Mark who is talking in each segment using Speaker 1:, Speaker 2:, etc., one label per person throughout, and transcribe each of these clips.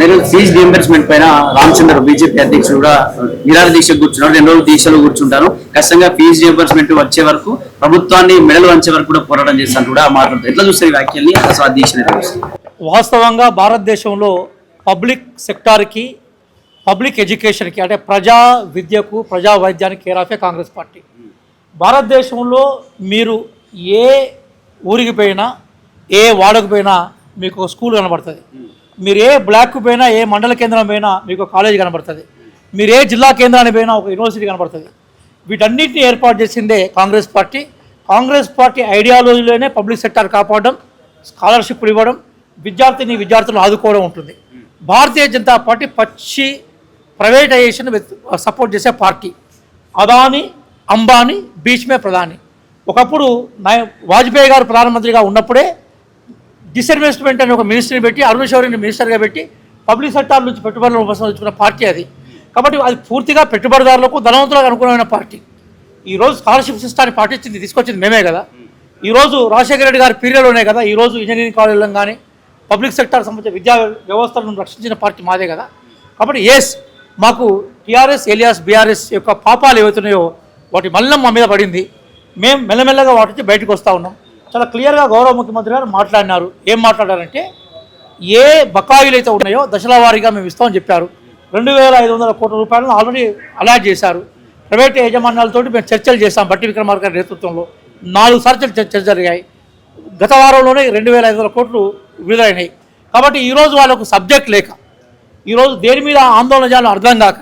Speaker 1: నేను fee reimbursement పైన Ramachandra BJP అధ్యక్షుడు కూడా నిరాహార దీక్ష కూర్చున్నారు. 2 రోజులు దీక్షలు కూర్చుంటాను. ఖచ్చితంగా ఫీజు రియంబర్స్మెంట్ వచ్చే వరకు, ప్రభుత్వాన్ని మెడలు వంచే వరకు కూడా పోరాటం చేస్తాను కూడా మాట్లాడుతారు. ఎట్లా చూస్తారు ఈ వ్యాఖ్యల్ని, అసలు ఆ దీక్ష నిర్వహిస్తారు?
Speaker 2: వాస్తవంగా భారతదేశంలో పబ్లిక్ సెక్టార్కి, పబ్లిక్ ఎడ్యుకేషన్కి, అంటే ప్రజా విద్యకు, ప్రజా వైద్యానికి కేర్ ఆఫే కాంగ్రెస్ పార్టీ. భారతదేశంలో మీరు ఏ ఊరికి పోయినా, ఏ వాడకు పోయినా మీకు ఒక స్కూల్ కనబడుతుంది. మీరు ఏ బ్లాక్కు పోయినా, ఏ మండల కేంద్రం పోయినా మీకు కాలేజీ కనబడుతుంది. మీరు ఏ జిల్లా కేంద్రానికి పోయినా ఒక యూనివర్సిటీ కనబడుతుంది. వీటన్నిటిని ఏర్పాటు చేసిందే కాంగ్రెస్ పార్టీ. కాంగ్రెస్ పార్టీ ఐడియాలజీలోనే పబ్లిక్ సెక్టార్ కాపాడడం, స్కాలర్షిప్లు ఇవ్వడం, విద్యార్థులను ఆదుకోవడం ఉంటుంది. భారతీయ జనతా పార్టీ పచ్చి ప్రైవేటైజేషన్ సపోర్ట్ చేసే పార్టీ. అదాని, అంబానీ బీచ్ మే ప్రధాని. ఒకప్పుడు వాజ్పేయి గారు ప్రధానమంత్రిగా ఉన్నప్పుడే డిస్ఇన్వెస్ట్మెంట్ అనే ఒక మినిస్ట్రీని పెట్టి, అరుణ్ శౌరిని మినిస్టర్గా పెట్టి పబ్లిక్ సెక్టార్ నుంచి పెట్టుబడులను ఉపసంహరించుకున్న పార్టీ అది. కాబట్టి అది పూర్తిగా పెట్టుబడిదారులకు, ధనవంతులకు అనుకూలమైన పార్టీ. ఈరోజు స్కాలర్షిప్ సిస్టాన్ని తీసుకొచ్చింది మేమే కదా. ఈరోజు రాజశేఖర రెడ్డి గారి పీరియడ్లోనే కదా ఈరోజు ఇంజనీరింగ్ కాలేజీలను కానీ పబ్లిక్ సెక్టార్ సంబంధించిన విద్యా వ్యవస్థలను రక్షించిన పార్టీ మాదే కదా. కాబట్టి మాకు టీఆర్ఎస్ ఎలియాస్ బీఆర్ఎస్ యొక్క పాపాలు ఏవైతున్నాయో వాటి మళ్ళీ మా మీద పడింది. మేము మెల్లమెల్లగా వాటి నుంచి బయటకు వస్తూ ఉన్నాం. చాలా క్లియర్గా గౌరవ ముఖ్యమంత్రి గారు మాట్లాడినారు. ఏం మాట్లాడారంటే, ఏ బకాయిలు అయితే ఉన్నాయో దశల వారీగా మేము ఇస్తామని చెప్పారు. 2,500 కోట్ల రూపాయలను ఆల్రెడీ అలాట్ చేశారు. ప్రైవేట్ యాజమాన్యాలతో మేము చర్చలు చేస్తాం. బట్టి విక్రమార్క గారి నేతృత్వంలో 4 సార్లు చర్చలు జరిగాయి. గత వారంలోనే 2,500 కోట్లు విడుదలైనాయి. కాబట్టి ఈరోజు వాళ్ళకు సబ్జెక్ట్ లేక, ఈరోజు దేని మీద ఆందోళన చేయాలో అర్థం కాక,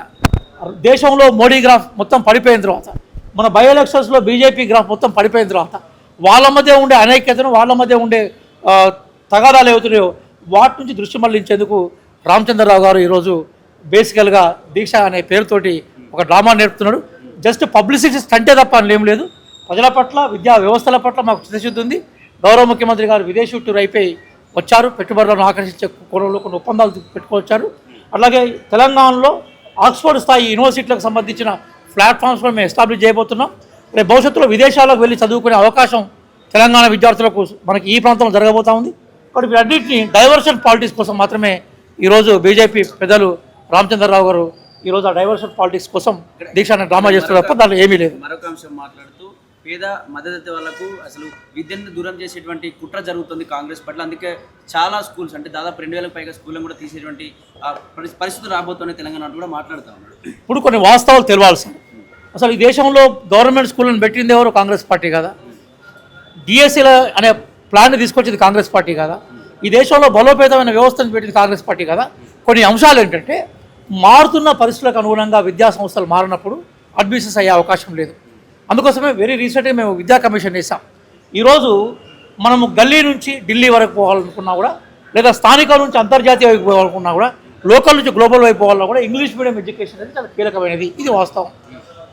Speaker 2: దేశంలో మోడీ గ్రాఫ్ మొత్తం పడిపోయిన తర్వాత, మన బై ఎలక్షన్స్లో బీజేపీ గ్రాఫ్ మొత్తం పడిపోయిన తర్వాత, వాళ్ళ మధ్య ఉండే అనైక్యతను, వాళ్ళ మధ్య ఉండే తగాదాలు ఏవైతున్నాయో వాటి నుంచి దృష్టి మళ్లించేందుకు రామచంద్రరావు గారు ఈరోజు బేసికల్గా దీక్ష అనే పేరుతోటి ఒక డ్రామా నేర్పుతున్నాడు. జస్ట్ పబ్లిసిటీ స్టంటే తప్ప అని ఏం లేదు. ప్రజల పట్ల, విద్యా వ్యవస్థల పట్ల మాకు చిత్తశుద్ధి ఉంది. గౌరవ ముఖ్యమంత్రి గారు విదేశీ టూర్ అయిపోయి వచ్చారు. పెట్టుబడులను ఆకర్షించే కోణంలో కొన్ని ఒప్పందాలు పెట్టుకొచ్చారు. అలాగే తెలంగాణలో ఆక్స్ఫర్డ్ స్థాయి యూనివర్సిటీలకు సంబంధించిన ప్లాట్ఫామ్స్ మేము ఎస్టాబ్లిష్ చేయబోతున్నాం. రేపు భవిష్యత్తులో విదేశాలకు వెళ్ళి చదువుకునే అవకాశం తెలంగాణ విద్యార్థులకు మనకి ఈ ప్రాంతంలో జరగబోతూ ఉంది. కాబట్టి వీటన్నింటినీ డైవర్షన్ పాలిటిక్స్ కోసం మాత్రమే ఈరోజు బీజేపీ పెద్దలు రామచంద్రరావు గారు ఈరోజు ఆ డైవర్షన్ పాలిటిక్స్ కోసం దీక్షాన్ని డ్రామా చేస్తున్నారు తప్ప దాంట్లో ఏమీ లేదు.
Speaker 1: మరొక అంశం మాట్లాడుతూ, పేద మధ్యతరగతి వాళ్ళకు అసలు విద్యను దూరం చేసేటువంటి కుట్ర జరుగుతుంది కాంగ్రెస్ పట్ల. అందుకే చాలా స్కూల్స్, అంటే దాదాపు 2,000కు పైగా స్కూళ్ళను కూడా తీసేటువంటి పరిస్థితులు రాబోతున్నాయి తెలంగాణ కూడా మాట్లాడుతూ ఉన్నాడు.
Speaker 2: ఇప్పుడు కొన్ని వాస్తవాలు తెలవాల్సింది. అసలు ఈ దేశంలో గవర్నమెంట్ స్కూళ్ళను పెట్టింది ఎవరు? కాంగ్రెస్ పార్టీ కదా. డిఎస్సీల అనే ప్లాన్ని తీసుకొచ్చింది కాంగ్రెస్ పార్టీ కదా. ఈ దేశంలో బలోపేతమైన వ్యవస్థను పెట్టింది కాంగ్రెస్ పార్టీ కదా. కొన్ని అంశాలు ఏంటంటే, మారుతున్న పరిస్థితులకు అనుగుణంగా విద్యా సంస్థలు మారినప్పుడు అడ్మిషన్స్ అయ్యే అవకాశం లేదు. అందుకోసమే వెరీ రీసెంట్గా మేము విద్యా కమిషన్ వేసాం. ఈరోజు మనము గల్లీ నుంచి ఢిల్లీ వరకు పోవాలనుకున్నా కూడా, లేదా స్థానిక నుంచి అంతర్జాతీయ వైపు పోవాలనుకున్నా కూడా, లోకల్ నుంచి గ్లోబల్ వైపు పోవాలన్నా కూడా ఇంగ్లీష్ మీడియం ఎడ్యుకేషన్ అనేది చాలా కీలకమైనది. ఇది వాస్తవం.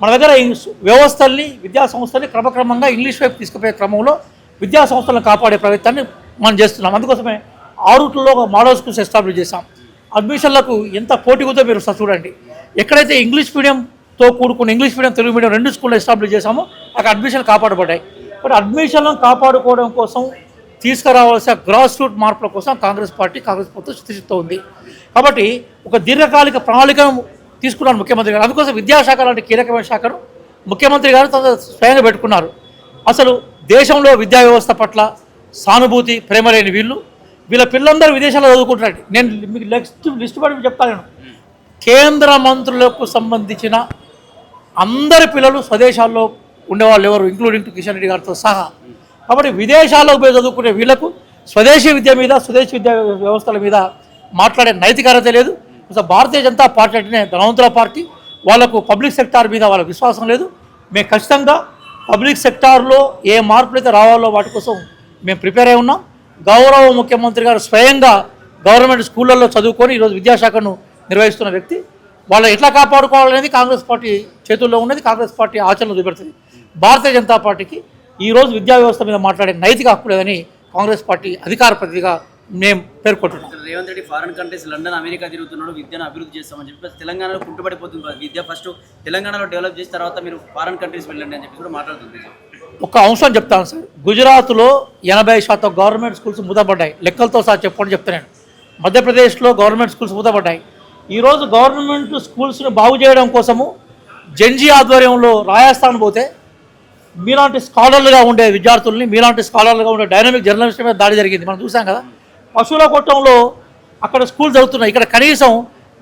Speaker 2: మన దగ్గర వ్యవస్థల్ని, విద్యా సంస్థల్ని క్రమక్రమంగా ఇంగ్లీష్ వైపు తీసుకుపోయే క్రమంలో విద్యా సంస్థలను కాపాడే ప్రయత్నాన్ని మనం చేస్తున్నాం. అందుకోసమే 6 రూట్లలో మోడల్ స్కూల్స్ ఎస్టాబ్లిష్ చేశాం. అడ్మిషన్లకు ఎంత పోటీగుతో మీరు చూడండి. ఎక్కడైతే ఇంగ్లీష్ మీడియంతో కూడుకున్న ఇంగ్లీష్ మీడియం, తెలుగు మీడియం 2 స్కూళ్ళు ఎస్టాబ్లిష్ చేశామో అక్కడ అడ్మిషన్లు కాపాడబడ్డాయి. బట్ అడ్మిషన్లను కాపాడుకోవడం కోసం తీసుకురావాల్సిన గ్రాస్ రూట్ మార్పుల కోసం కాంగ్రెస్ ప్రభుత్వం చిత్తశుద్ధితో ఉంది. కాబట్టి ఒక దీర్ఘకాలిక ప్రణాళికను తీసుకున్నారు ముఖ్యమంత్రి గారు. అందుకోసం విద్యాశాఖ లాంటి కీలకమైన శాఖను ముఖ్యమంత్రి గారు స్వయంగా పెట్టుకున్నారు. అసలు దేశంలో విద్యా వ్యవస్థ పట్ల సానుభూతి, ప్రేమ లేని వీళ్ళ పిల్లలందరూ విదేశాల్లో చదువుకుంటున్నాడు. నేను మీకు లిస్ట్ పడి చెప్తాను. కేంద్ర మంత్రులకు సంబంధించిన అందరి పిల్లలు స్వదేశాల్లో ఉండేవాళ్ళు ఎవరు, ఇంక్లూడింగ్ కిషన్ రెడ్డి గారితో సహా. కాబట్టి విదేశాల్లోకి పోయి చదువుకునే వీళ్లకు స్వదేశీ విద్య మీద, స్వదేశీ విద్యా వ్యవస్థల మీద మాట్లాడే నైతికత లేదు. భారతీయ జనతా పార్టీ అంటేనే ధనవంతుల పార్టీ. వాళ్లకు పబ్లిక్ సెక్టార్ మీద వాళ్ళ విశ్వాసం లేదు. మేము ఖచ్చితంగా పబ్లిక్ సెక్టార్లో ఏ మార్పులు అయితే రావాలో వాటి కోసం మేము ప్రిపేర్ అయి ఉన్నాం. గౌరవ ముఖ్యమంత్రి గారు స్వయంగా గవర్నమెంట్ స్కూళ్ళల్లో చదువుకొని ఈరోజు విద్యాశాఖను నిర్వహిస్తున్న వ్యక్తి. వాళ్ళు ఎట్లా కాపాడుకోవాలనేది కాంగ్రెస్ పార్టీ చేతుల్లో ఉన్నది, కాంగ్రెస్ పార్టీ ఆచరణలో చూపెడుతుంది. భారతీయ జనతా పార్టీకి ఈరోజు విద్యా వ్యవస్థ మీద మాట్లాడే నైతిక హక్కు లేదని కాంగ్రెస్ పార్టీ అధికార ప్రతినిధిగా మేము పేర్కొంటున్నాం.
Speaker 1: Revanth Reddy foreign countries, London, America తిరుగుతున్నాడు, విద్యను అభివృద్ధి చేస్తామని చెప్పి తెలంగాణలో కుంటుపడిపోతుంది. విద్య ఫస్ట్ తెలంగాణలో డెవలప్ చేసిన తర్వాత మీరు ఫారెన్ కంట్రీస్ వెళ్ళండి అని చెప్పి కూడా మాట్లాడుతుంది.
Speaker 2: ఒక అంశం చెప్తాను సార్. గుజరాత్లో 80% గవర్నమెంట్ స్కూల్స్ మూతపడ్డాయి. లెక్కలతో సహా చెప్పండి చెప్తున్నాను. మధ్యప్రదేశ్లో గవర్నమెంట్ స్కూల్స్ మూతపడ్డాయి. ఈరోజు గవర్నమెంట్ స్కూల్స్ని బాగు చేయడం కోసము జెన్జీ ఆధ్వర్యంలో రాజస్థాన్ పోతే మీలాంటి స్కాలర్లుగా ఉండే విద్యార్థుల్ని, మీలాంటి స్కాలర్లుగా ఉండే డైనమిక్ జర్నలిస్ట్ మీద దాడి జరిగింది. మనం చూసాం కదా. పశువుల కొట్టంలో అక్కడ స్కూల్ జరుగుతున్నాయి. ఇక్కడ కనీసం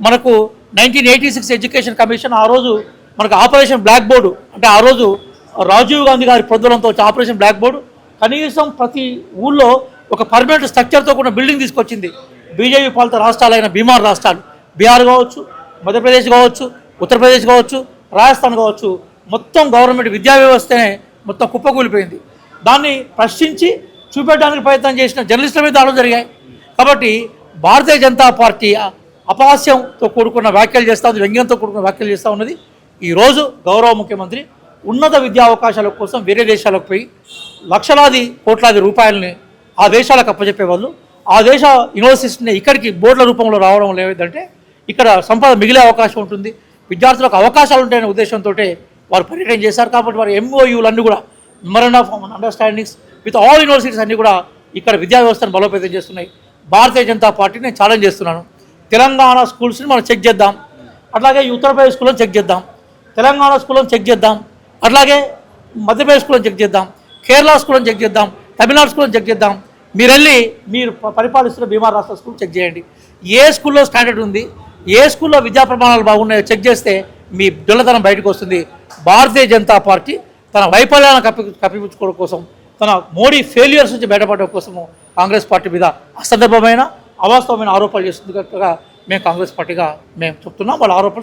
Speaker 2: మనకు 1986 ఎడ్యుకేషన్ కమిషన్ ఆ రోజు మనకు ఆపరేషన్ బ్లాక్ బోర్డు, అంటే ఆ రోజు రాజీవ్ గాంధీ గారి ప్రొద్దులంతో వచ్చి ఆపరేషన్ బ్లాక్ బోర్డు కనీసం ప్రతి ఊళ్ళో ఒక పర్మనెంట్ స్ట్రక్చర్తో కూడిన బిల్డింగ్ తీసుకొచ్చింది. బీజేపీ పాలిత రాష్ట్రాలైన బీమార్ రాష్ట్రాలు, బీహార్ కావచ్చు, మధ్యప్రదేశ్ కావచ్చు, ఉత్తరప్రదేశ్ కావచ్చు, రాజస్థాన్ కావచ్చు, మొత్తం గవర్నమెంట్ విద్యా వ్యవస్థనే మొత్తం కుప్పకూలిపోయింది. దాన్ని ప్రశ్నించి చూపెట్టడానికి ప్రయత్నం చేసిన జర్నలిస్టుల మీద దాడులు జరిగాయి. కాబట్టి భారతీయ జనతా పార్టీ అపహాస్యంతో కూడుకున్న వ్యాఖ్యలు చేస్తూ ఉంది, వ్యంగ్యంతో కూడుకున్న వ్యాఖ్యలు చేస్తూ ఉన్నది. ఈరోజు గౌరవ ముఖ్యమంత్రి ఉన్నత విద్యా అవకాశాల కోసం వేరే దేశాలకు పోయి లక్షలాది కోట్లాది రూపాయలని ఆ దేశాలకు అప్పచెప్పే వాళ్ళు ఆ దేశ యూనివర్సిటీని ఇక్కడికి బోర్డుల రూపంలో రావడం లేదంటే ఇక్కడ సంపద మిగిలే అవకాశం ఉంటుంది, విద్యార్థులకు అవకాశాలు ఉంటాయనే ఉద్దేశంతో వారు పర్యటన చేశారు. కాబట్టి వారి MOUలన్నీ కూడా memorandum of understandings with all universities అన్నీ కూడా ఇక్కడ విద్యా వ్యవస్థను బలోపేతం చేస్తున్నాయి. భారతీయ జనతా పార్టీని నేను ఛాలెంజ్ చేస్తున్నాను. తెలంగాణ స్కూల్స్ని మనం చెక్ చేద్దాం, అట్లాగే ఉత్తరప్రదేశ్ స్కూళ్ళని చెక్ చేద్దాం, తెలంగాణ స్కూళ్ళని చెక్ చేద్దాం, అట్లాగే మధ్యప్రదేశ్ స్కూళ్ళని చెక్ చేద్దాం, కేరళ స్కూళ్ళని చెక్ చేద్దాం, తమిళనాడు స్కూళ్ళని చెక్ చేద్దాం. మీరు వెళ్ళి మీరు పరిపాలిస్తున్న బీమార్ రాష్ట్ర స్కూల్ చెక్ చేయండి. ఏ స్కూల్లో స్టాండర్డ్ ఉంది, ఏ స్కూల్లో విద్యా ప్రమాణాలు బాగున్నాయో చెక్ చేస్తే మీ దొల్లతనం బయటకు వస్తుంది. భారతీయ జనతా పార్టీ తన వైఫల్యాలను కప్పిపుచ్చుకోవడం కోసం, తన మోడీ ఫెయిల్యూర్స్ నుంచి బయటపడడం కోసము కాంగ్రెస్ పార్టీ మీద అసందర్భమైన అవాస్తవమైన ఆరోపణలు చేస్తుంది కనుక మేము కాంగ్రెస్ పార్టీగా మేము చెప్తున్నాం. వాళ్ళ ఆరోపణలు